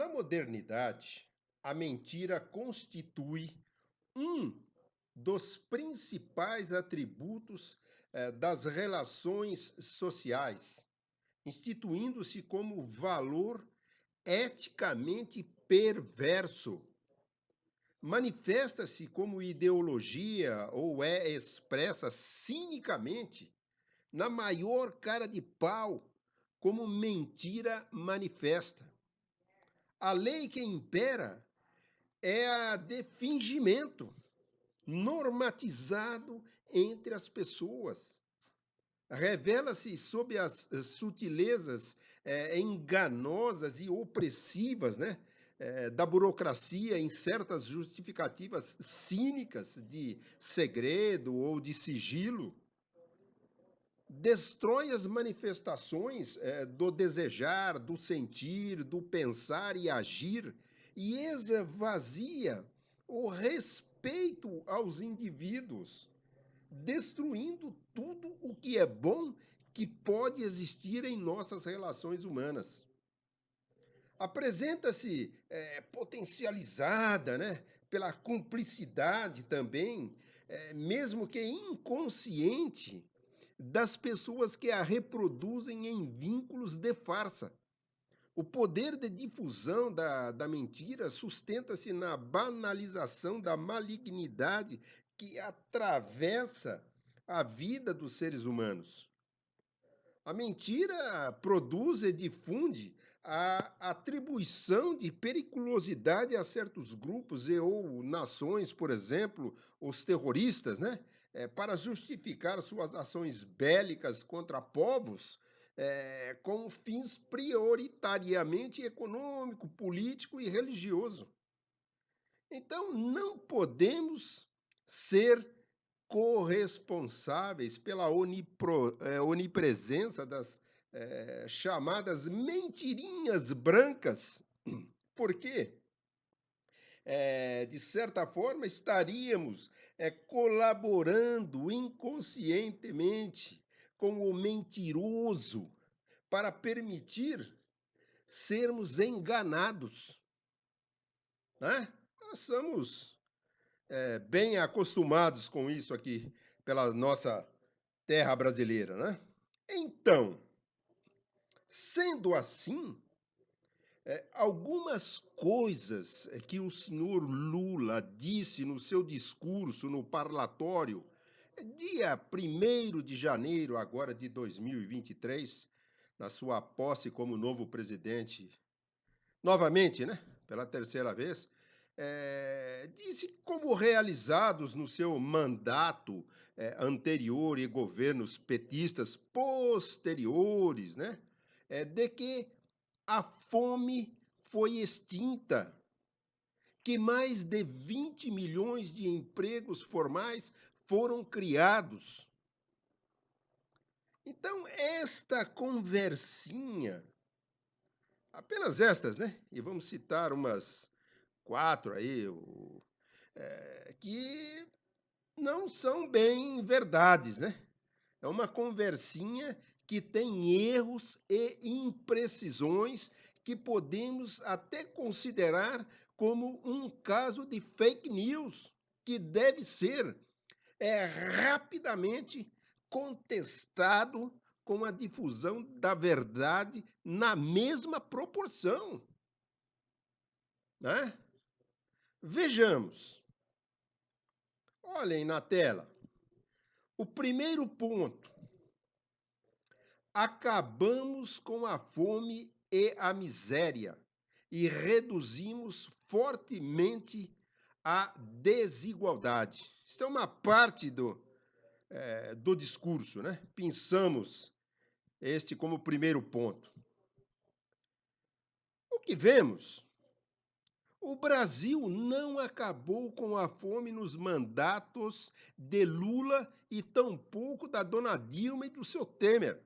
Na modernidade, a mentira constitui um dos principais atributos das relações sociais, instituindo-se como valor eticamente perverso. Manifesta-se como ideologia ou é expressa cinicamente na maior cara de pau como mentira manifesta. A lei que impera é a de fingimento, normatizado entre as pessoas. Revela-se sob as sutilezas enganosas e opressivas, né, da burocracia em certas justificativas cínicas de segredo ou de sigilo. Destrói as manifestações do desejar, do sentir, do pensar e agir, e esvazia o respeito aos indivíduos, destruindo tudo o que é bom que pode existir em nossas relações humanas. Apresenta-se potencializada, né, pela cumplicidade também, mesmo que inconsciente, das pessoas que a reproduzem em vínculos de farsa. O poder de difusão da mentira sustenta-se na banalização da malignidade que atravessa a vida dos seres humanos. A mentira produz e difunde a atribuição de periculosidade a certos grupos e ou nações, por exemplo, os terroristas, né? Para justificar suas ações bélicas contra povos com fins prioritariamente econômico, político e religioso. Então, não podemos ser corresponsáveis pela onipresença das chamadas mentirinhas brancas, porque, de certa forma, estaríamos colaborando inconscientemente com o mentiroso para permitir sermos enganados. Né? Nós somos bem acostumados com isso aqui pela nossa terra brasileira, né? Então, sendo assim, algumas coisas que o senhor Lula disse no seu discurso no parlatório, dia 1º de janeiro agora de 2023, na sua posse como novo presidente, novamente, né, pela terceira vez, disse como realizados no seu mandato anterior e governos petistas posteriores, né, de que a fome foi extinta, que mais de 20 milhões de empregos formais foram criados. Então, esta conversinha, apenas estas, né? E vamos citar umas 4 aí, que não são bem verdades, né? É uma conversinha que tem erros e imprecisões que podemos até considerar como um caso de fake news que deve ser rapidamente contestado com a difusão da verdade na mesma proporção, né? Vejamos. Olhem na tela. O primeiro ponto: acabamos com a fome e a miséria e reduzimos fortemente a desigualdade. Isso é uma parte do discurso, né? Pensamos este como primeiro ponto. O que vemos? O Brasil não acabou com a fome nos mandatos de Lula e tampouco da dona Dilma e do seu Temer.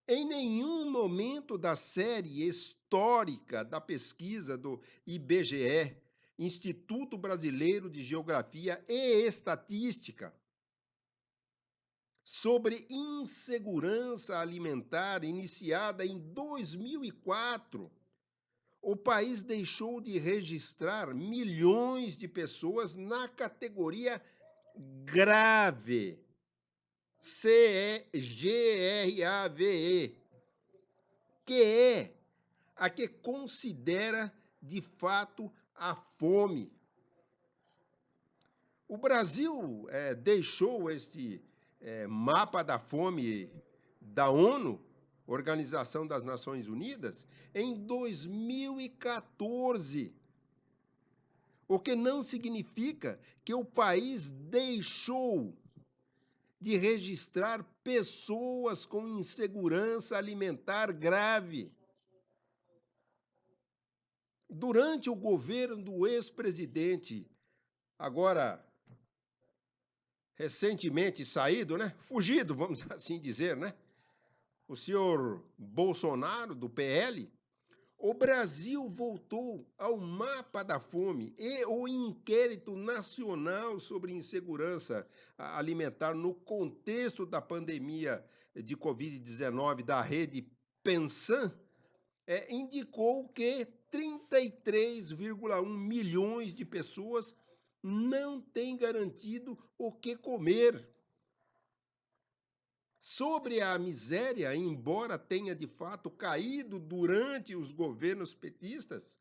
Em nenhum momento da série histórica da pesquisa do IBGE, Instituto Brasileiro de Geografia e Estatística, sobre insegurança alimentar, iniciada em 2004, o país deixou de registrar milhões de pessoas na categoria grave, CEGRAVE, que é a que considera de fato a fome. O Brasil deixou este mapa da fome da ONU, Organização das Nações Unidas, em 2014. O que não significa que o país deixou de registrar pessoas com insegurança alimentar grave. Durante o governo do ex-presidente, agora recentemente saído, né? Fugido, vamos assim dizer, né? O senhor Bolsonaro, do PL, o Brasil voltou ao mapa da fome e o inquérito nacional sobre insegurança alimentar no contexto da pandemia de Covid-19 da rede Pensan indicou que 33,1 milhões de pessoas não têm garantido o que comer. Sobre a miséria, embora tenha de fato caído durante os governos petistas,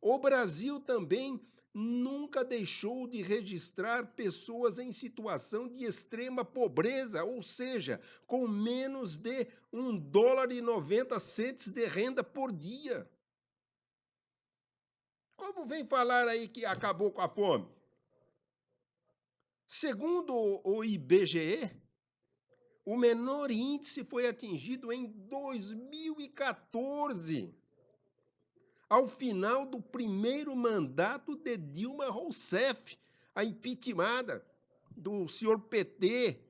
o Brasil também nunca deixou de registrar pessoas em situação de extrema pobreza, ou seja, com menos de US$ 1,90 de renda por dia. Como vem falar aí que acabou com a fome? Segundo o IBGE, o menor índice foi atingido em 2014, ao final do primeiro mandato de Dilma Rousseff, a impeachmentada do senhor PT,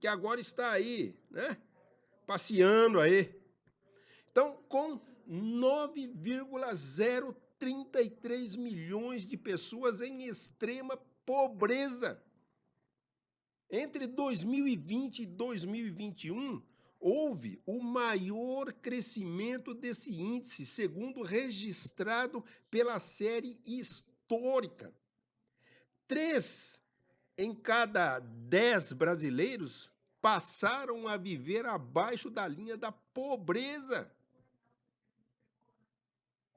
que agora está aí, né, passeando aí. Então, com 9,033 milhões de pessoas em extrema pobreza. Entre 2020 e 2021, houve o maior crescimento desse índice, segundo registrado pela série histórica. 3 em cada 10 brasileiros passaram a viver abaixo da linha da pobreza.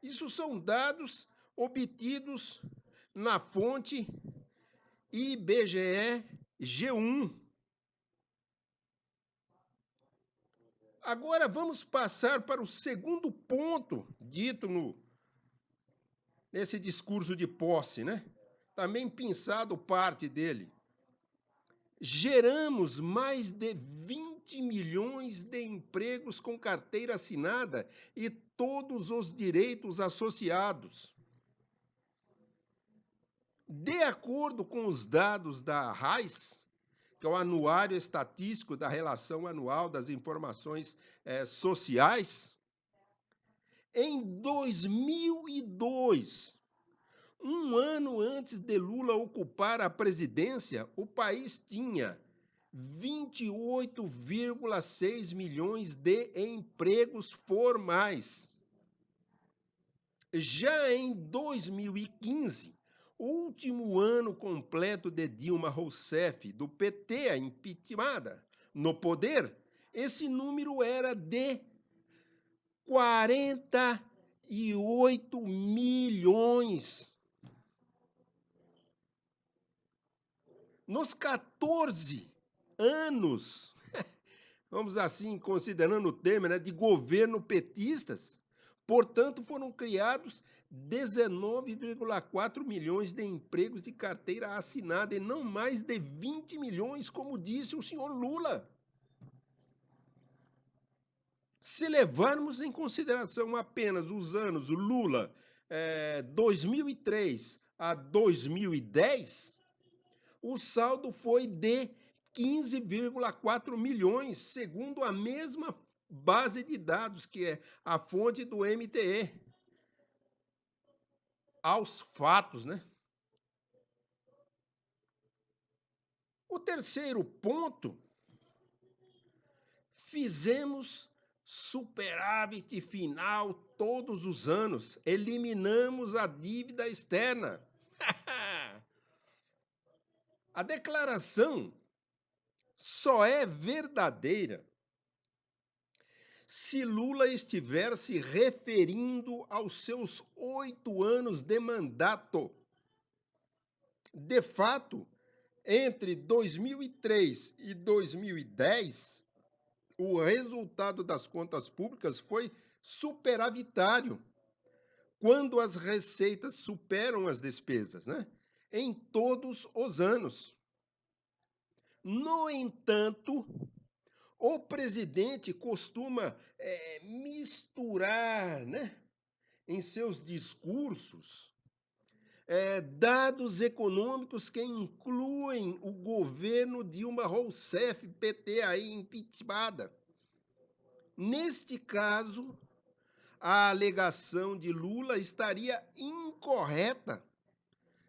Isso são dados obtidos na fonte IBGE G1. Agora vamos passar para o segundo ponto dito nesse discurso de posse, né? Também pensado parte dele. Geramos mais de 20 milhões de empregos com carteira assinada e todos os direitos associados. De acordo com os dados da RAIS, que é o Anuário Estatístico da Relação Anual das Informações Sociais, em 2002, um ano antes de Lula ocupar a presidência, o país tinha 28,6 milhões de empregos formais. Já em 2015, último ano completo de Dilma Rousseff, do PT, a impeachmentada, no poder, esse número era de 48 milhões. Nos 14 anos, vamos assim, considerando o Temer, né, de governo petistas, portanto, foram criados 19,4 milhões de empregos de carteira assinada e não mais de 20 milhões, como disse o senhor Lula. Se levarmos em consideração apenas os anos Lula 2003 a 2010, o saldo foi de 15,4 milhões, segundo a mesma base de dados, que é a fonte do MTE. Aos fatos, né? O terceiro ponto, fizemos superávit final todos os anos, eliminamos a dívida externa. A declaração só é verdadeira se Lula estiver se referindo aos seus 8 anos de mandato. De fato, entre 2003 e 2010, o resultado das contas públicas foi superavitário, quando as receitas superam as despesas, né? Em todos os anos. No entanto, o presidente costuma misturar, né, em seus discursos, dados econômicos que incluem o governo Dilma Rousseff, PT aí impeachmentada. Neste caso, a alegação de Lula estaria incorreta,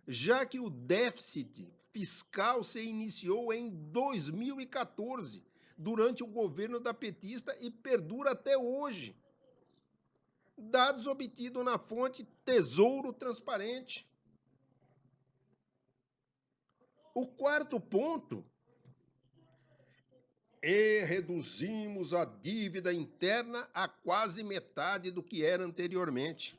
já que o déficit fiscal se iniciou em 2014, durante o governo da petista e perdura até hoje. Dados obtidos na fonte Tesouro Transparente. O quarto ponto é reduzimos a dívida interna a quase metade do que era anteriormente.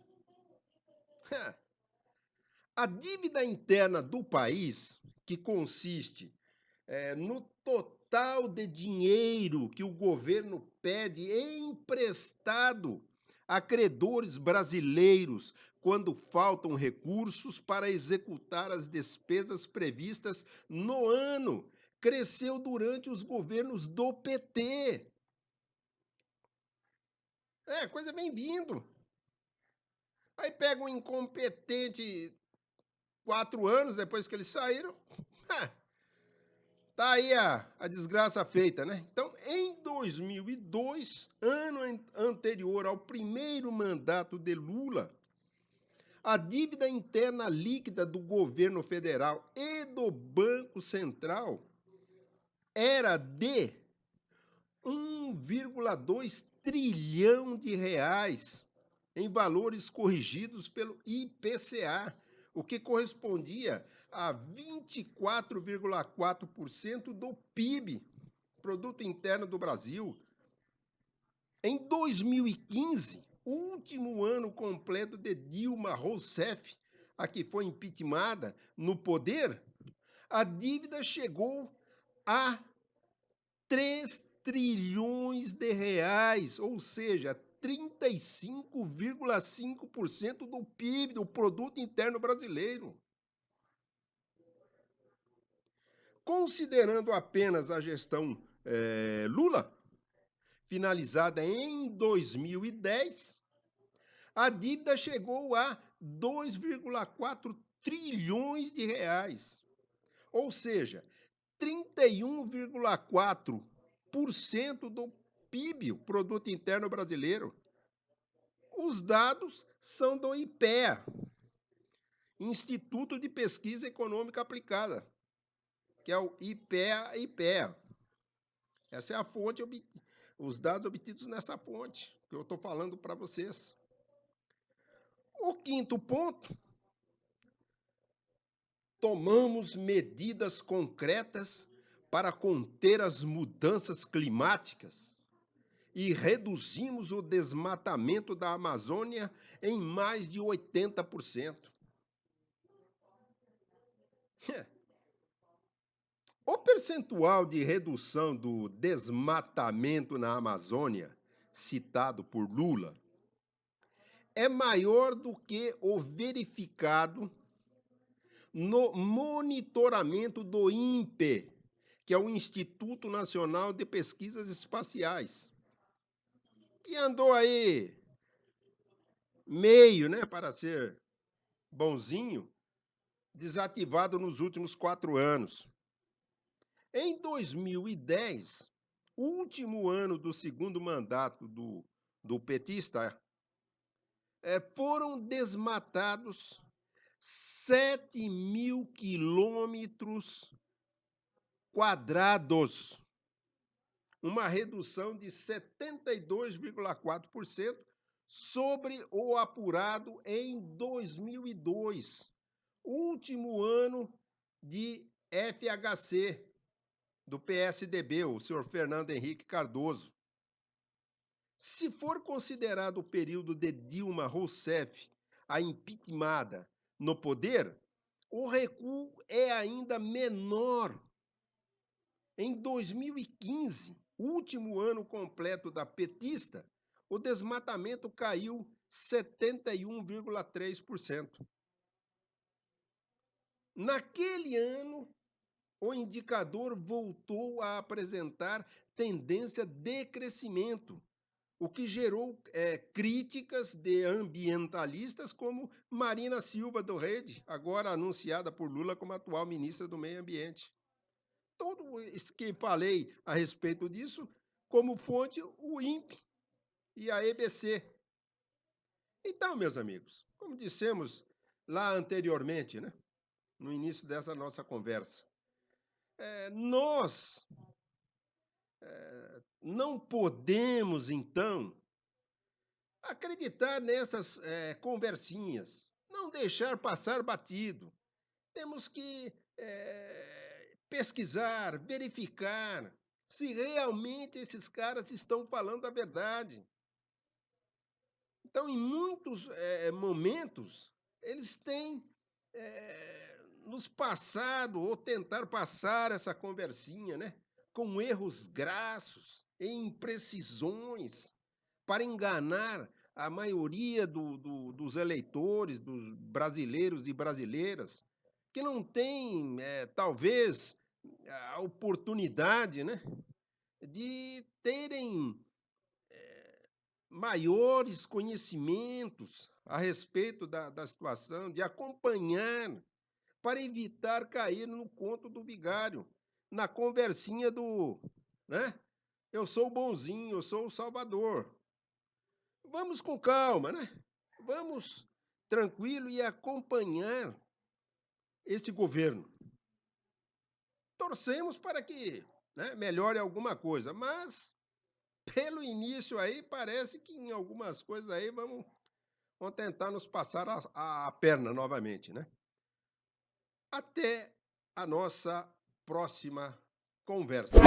A dívida interna do país, que consiste no total de dinheiro que o governo pede emprestado a credores brasileiros quando faltam recursos para executar as despesas previstas no ano, cresceu durante os governos do PT. Coisa bem-vindo. Aí pega um incompetente 4 anos depois que eles saíram. Tá aí a desgraça feita, né? Então, em 2002, ano anterior ao primeiro mandato de Lula, a dívida interna líquida do governo federal e do Banco Central era de 1,2 trilhão de reais em valores corrigidos pelo IPCA, o que correspondia a 24,4% do PIB, Produto Interno do Brasil. Em 2015, último ano completo de Dilma Rousseff, a que foi impeachmentada no poder, a dívida chegou a 3 trilhões de reais, ou seja, 35,5% do PIB, do Produto Interno Brasileiro. Considerando apenas a gestão Lula, finalizada em 2010, a dívida chegou a 2,4 trilhões de reais, ou seja, 31,4% do PIB, o Produto Interno Brasileiro. Os dados são do IPEA, Instituto de Pesquisa Econômica Aplicada, que é o IPEA. Essa é a fonte, os dados obtidos nessa fonte que eu estou falando para vocês. O quinto ponto, tomamos medidas concretas para conter as mudanças climáticas e reduzimos o desmatamento da Amazônia em mais de 80%. O percentual de redução do desmatamento na Amazônia, citado por Lula, é maior do que o verificado no monitoramento do INPE, que é o Instituto Nacional de Pesquisas Espaciais, que andou aí meio, né, para ser bonzinho, desativado nos últimos 4 anos. Em 2010, último ano do segundo mandato do petista, foram desmatados 7.000 quilômetros quadrados, uma redução de 72,4% sobre o apurado em 2002, último ano de FHC do PSDB, o senhor Fernando Henrique Cardoso. Se for considerado o período de Dilma Rousseff, a impeachmentada, no poder, o recuo é ainda menor. Em 2015, último ano completo da petista, o desmatamento caiu 71,3%. Naquele ano, o indicador voltou a apresentar tendência de crescimento, o que gerou críticas de ambientalistas como Marina Silva do Rede, agora anunciada por Lula como atual ministra do Meio Ambiente. Tudo isso que falei a respeito disso, como fonte, o INPE e a EBC. Então, meus amigos, como dissemos lá anteriormente, né, no início dessa nossa conversa, nós não podemos, então, acreditar nessas conversinhas, não deixar passar batido. Temos que pesquisar, verificar se realmente esses caras estão falando a verdade. Então, em muitos momentos, eles têm nos passado ou tentar passar essa conversinha, né, com erros grassos e imprecisões para enganar a maioria dos eleitores, dos brasileiros e brasileiras, que não têm, talvez, a oportunidade, né, de terem maiores conhecimentos a respeito da situação, de acompanhar, para evitar cair no conto do vigário, na conversinha do, né? Eu sou o bonzinho, eu sou o salvador. Vamos com calma, né? Vamos tranquilo e acompanhar este governo. Torcemos para que, né, melhore alguma coisa, mas pelo início aí parece que em algumas coisas aí vão tentar nos passar a perna novamente, né? Até a nossa próxima conversa.